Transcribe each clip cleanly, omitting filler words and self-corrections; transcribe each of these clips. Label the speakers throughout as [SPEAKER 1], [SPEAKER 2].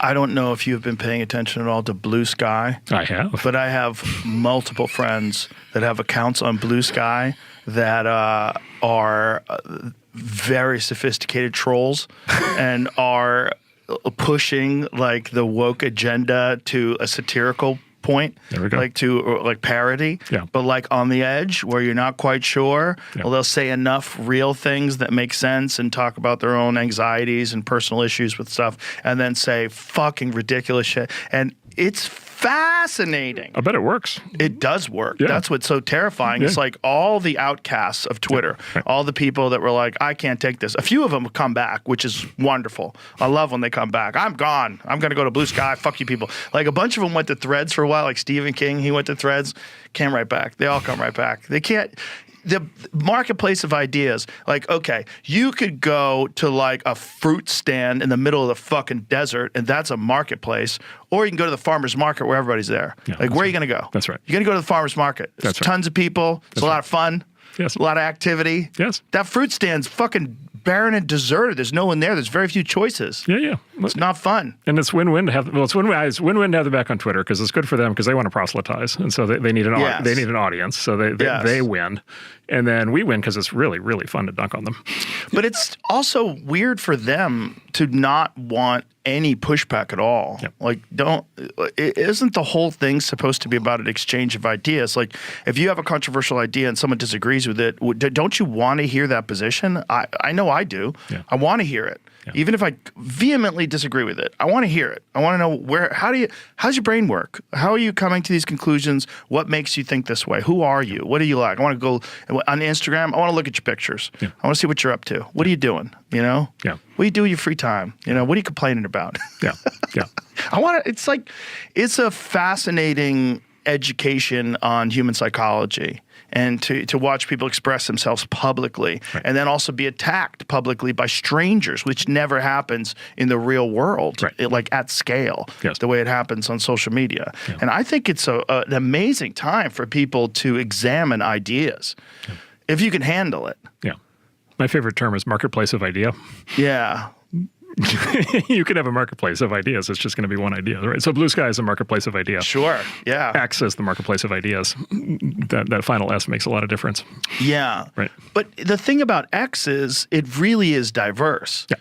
[SPEAKER 1] I don't know if you've been paying attention at all to BlueSky.
[SPEAKER 2] I have.
[SPEAKER 1] But I have multiple friends that have accounts on BlueSky that are very sophisticated trolls and are pushing like the woke agenda to a satirical point, like parody, but like on the edge where you're not quite sure. Well, they'll say enough real things that make sense and talk about their own anxieties and personal issues with stuff, and then say fucking ridiculous shit. And it's fascinating.
[SPEAKER 2] I bet it works.
[SPEAKER 1] It does work. Yeah. That's what's so terrifying. Yeah. It's like all the outcasts of Twitter, all the people that were like, I can't take this. A few of them come back, which is wonderful. I love when they come back. I'm gone. I'm going to go to BlueSky. Fuck you people. Like a bunch of them went to Threads for a while, like Stephen King. He went to Threads, came right back. They all come right back. They can't. The marketplace of ideas, like, okay, you could go to like a fruit stand in the middle of the fucking desert, and that's a marketplace, or you can go to the farmer's market where everybody's there. Yeah, like, where are you going to go?
[SPEAKER 2] That's right.
[SPEAKER 1] You're going to go to the farmer's market. There's tons of people. It's a lot of fun.
[SPEAKER 2] Yes.
[SPEAKER 1] A lot of activity.
[SPEAKER 2] Yes.
[SPEAKER 1] That fruit stand's fucking barren and deserted. There's no one there. There's very few choices.
[SPEAKER 2] Yeah.
[SPEAKER 1] It's not fun.
[SPEAKER 2] And it's win-win to have. Well, it's win-win to have them back on Twitter because it's good for them because they want to proselytize, and so they need an they need an audience. So they win, and then we win because it's really, really fun to dunk on them.
[SPEAKER 1] But it's also weird for them to not want any pushback at all. Yep. Like, isn't the whole thing supposed to be about an exchange of ideas? Like, if you have a controversial idea and someone disagrees with it, don't you want to hear that position? I know I do. Yeah. I want to hear it. Yeah. Even if I vehemently disagree with it, I want to hear it. I want to know how's your brain work? How are you coming to these conclusions? What makes you think this way? Who are you? What do you like? I want to go on Instagram. I want to look at your pictures. Yeah. I want to see what you're up to. What are you doing? You know?
[SPEAKER 2] Yeah.
[SPEAKER 1] What do you do with your free time? You know, what are you complaining about?
[SPEAKER 2] Yeah.
[SPEAKER 1] It's a fascinating education on human psychology. And to watch people express themselves publicly and then also be attacked publicly by strangers, which never happens in the real world, like at scale, the way it happens on social media. Yeah. And I think it's an amazing time for people to examine ideas if you can handle it.
[SPEAKER 2] Yeah. My favorite term is marketplace of idea.
[SPEAKER 1] Yeah.
[SPEAKER 2] You could have a marketplace of ideas. It's just going to be one idea, right? So BlueSky is a marketplace of ideas.
[SPEAKER 1] Sure, yeah.
[SPEAKER 2] X is the marketplace of ideas. That final S makes a lot of difference.
[SPEAKER 1] Yeah.
[SPEAKER 2] Right.
[SPEAKER 1] But the thing about X is it really is diverse. Yeah.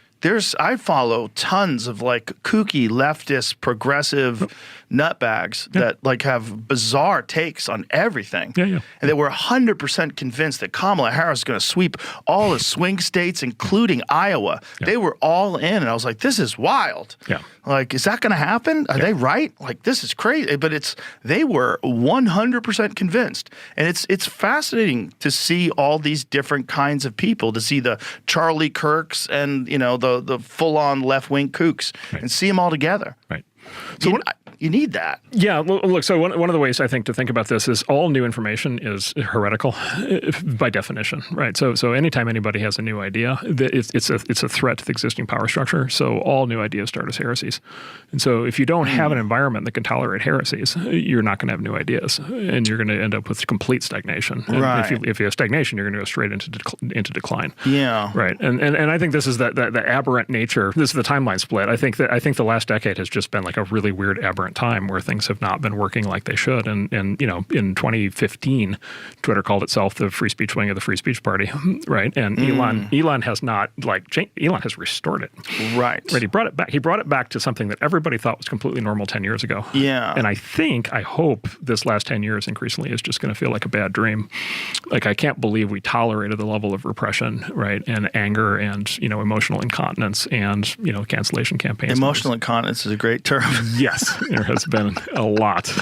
[SPEAKER 1] I follow tons of like kooky, leftist, progressive nutbags that like have bizarre takes on everything.
[SPEAKER 2] Yeah.
[SPEAKER 1] And they were 100% convinced that Kamala Harris is going to sweep all the swing states, including Iowa. Yeah. They were all in, and I was like, this is wild.
[SPEAKER 2] Yeah.
[SPEAKER 1] Like, is that going to happen? Are they right? Like, this is crazy. But they were 100% convinced. And it's fascinating to see all these different kinds of people, to see the Charlie Kirks and, you know, the full-on left-wing kooks and see them all together.
[SPEAKER 2] Right.
[SPEAKER 1] So you need that.
[SPEAKER 2] Yeah, look, so one of the ways I think to think about this is all new information is heretical by definition, right? So anytime anybody has a new idea, it's a threat to the existing power structure. So all new ideas start as heresies. And so if you don't have an environment that can tolerate heresies, you're not going to have new ideas, and you're going to end up with complete stagnation. And
[SPEAKER 1] right.
[SPEAKER 2] If you have stagnation, you're going to go straight into decline.
[SPEAKER 1] Yeah.
[SPEAKER 2] Right. And I think this is the aberrant nature. This is the timeline split. I think the last decade has just been like a really weird aberrant time where things have not been working like they should. And you know, in 2015, Twitter called itself the free speech wing of the free speech party, right? And Elon has not Elon has restored it.
[SPEAKER 1] Right.
[SPEAKER 2] He brought it back. He brought it back to something that everybody thought was completely normal 10 years ago.
[SPEAKER 1] Yeah.
[SPEAKER 2] And I hope this last 10 years increasingly is just going to feel like a bad dream. Like, I can't believe we tolerated the level of repression, right? And anger and, you know, emotional incontinence and, you know, cancellation campaigns.
[SPEAKER 1] Emotional incontinence is a great term.
[SPEAKER 2] Yes, there has been a lot.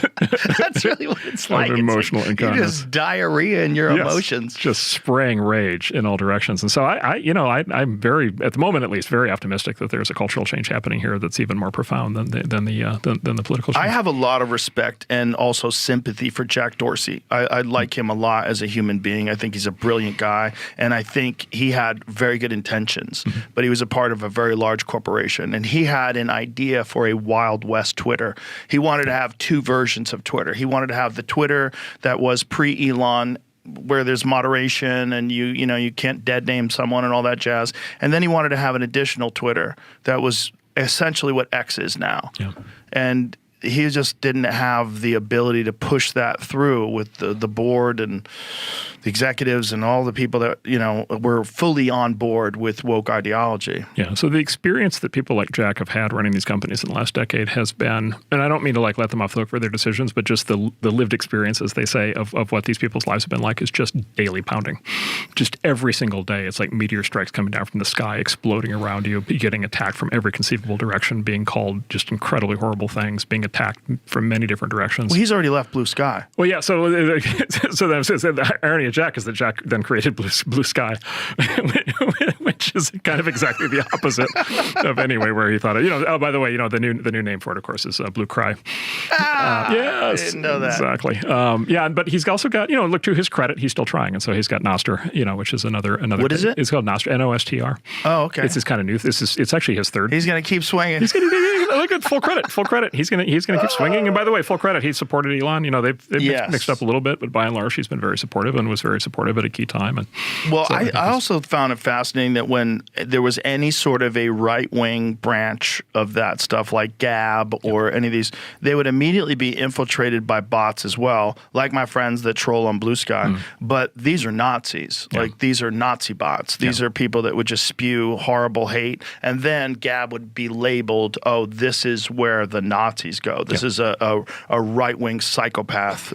[SPEAKER 1] That's really what it's like.
[SPEAKER 2] Of emotional incontinence.
[SPEAKER 1] You're just diarrhea in your emotions.
[SPEAKER 2] Just spraying rage in all directions. And so I'm very, at the moment at least, very optimistic that there's a cultural change happening here that's even more profound than the political change.
[SPEAKER 1] I have a lot of respect and also sympathy for Jack Dorsey. I like him a lot as a human being. I think he's a brilliant guy, and I think he had very good intentions, but he was a part of a very large corporation, and he had an idea for a Wild West Twitter. He wanted to have two versions of Twitter. He wanted to have the Twitter that was pre-Elon, where there's moderation and you can't dead name someone and all that jazz. And then he wanted to have an additional Twitter that was essentially what X is now.
[SPEAKER 2] Yeah.
[SPEAKER 1] And he just didn't have the ability to push that through with the board and the executives and all the people that, were fully on board with woke ideology.
[SPEAKER 2] Yeah. So the experience that people like Jack have had running these companies in the last decade has been, and I don't mean to let them off the hook for their decisions, but just the lived experience, as they say, of what these people's lives have been like is just daily pounding. Just every single day, it's like meteor strikes coming down from the sky, exploding around you, getting attacked from every conceivable direction, being called just incredibly horrible things, being attacked from many different directions.
[SPEAKER 1] Well, he's already left BlueSky.
[SPEAKER 2] Well, yeah. So the irony of Jack is that Jack then created BlueSky, which is kind of exactly the opposite of anyway where he thought it. Oh, by the way, the new name for it, of course, is BlueCry. Yes,
[SPEAKER 1] I didn't know that.
[SPEAKER 2] Exactly. But he's also got look, to his credit, he's still trying, and so he's got Nostr, which is another.
[SPEAKER 1] What is it?
[SPEAKER 2] It's called Nostr, Nostr.
[SPEAKER 1] Oh, okay.
[SPEAKER 2] It's kind of new. It's actually his third.
[SPEAKER 1] He's going to keep swinging.
[SPEAKER 2] He's going to look at full credit. He's going to keep swinging. And by the way, full credit, he supported Elon. They've mixed up a little bit, but by and large, he's been very supportive and was very supportive at a key time. And
[SPEAKER 1] well, so I also found it fascinating that when there was any sort of a right-wing branch of that stuff, like Gab or any of these, they would immediately be infiltrated by bots as well, like my friends that troll on BlueSky. But these are Nazis. Yeah. Like, these are Nazi bots. These are people that would just spew horrible hate. And then Gab would be labeled, oh, this is where the Nazis go. This is a right-wing psychopath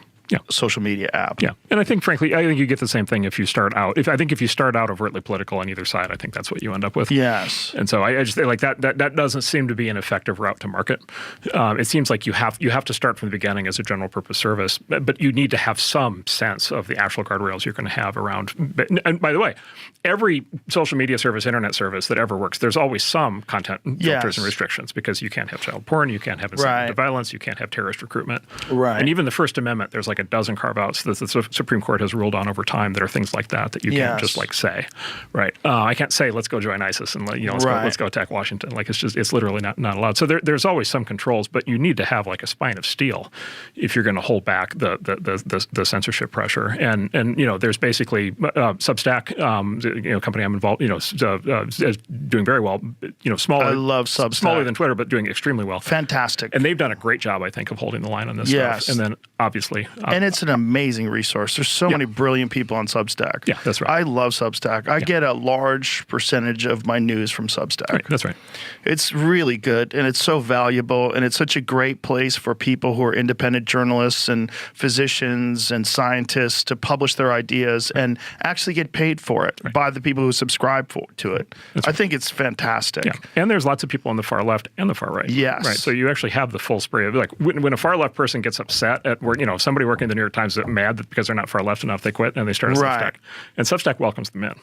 [SPEAKER 1] social media app.
[SPEAKER 2] Yeah. And I think, frankly, you get the same thing if you start out. If you start out overtly political on either side, I think that's what you end up with.
[SPEAKER 1] Yes.
[SPEAKER 2] And so I just think like that doesn't seem to be an effective route to market. It seems like you have to start from the beginning as a general purpose service, but you need to have some sense of the actual guardrails you're going to have around. And by the way, every social media service, internet service that ever works, there's always some content filters and restrictions, because you can't have child porn, you can't have incitement to violence, you can't have terrorist recruitment.
[SPEAKER 1] Right.
[SPEAKER 2] And even the First Amendment, there's like a dozen carve-outs that the Supreme Court has ruled on over time that are things like that you can't just like say, right? I can't say let's go join ISIS and let's go attack Washington. Like it's literally not allowed. So there's always some controls, but you need to have like a spine of steel if you're going to hold back the censorship pressure. And there's basically Substack, company I'm involved, is doing very well. Smaller.
[SPEAKER 1] I love Substack.
[SPEAKER 2] Smaller than Twitter, but doing extremely well.
[SPEAKER 1] Fantastic.
[SPEAKER 2] And they've done a great job, I think, of holding the line on this stuff. And then obviously,
[SPEAKER 1] and it's an amazing resource. There's so many brilliant people on Substack.
[SPEAKER 2] Yeah, that's right.
[SPEAKER 1] I love Substack. I get a large percentage of my news from Substack.
[SPEAKER 2] Right, that's right.
[SPEAKER 1] It's really good, and it's so valuable, and it's such a great place for people who are independent journalists and physicians and scientists to publish their ideas and actually get paid for it by the people who subscribe to it. I think it's fantastic.
[SPEAKER 2] Yeah, and there's lots of people on the far left and the far right.
[SPEAKER 1] Yes.
[SPEAKER 2] Right, so you actually have the full spray of, like, when a far left person gets upset at work, somebody working at the New York Times is mad because they're not far left enough, they quit and they start a Substack. And Substack welcomes them in.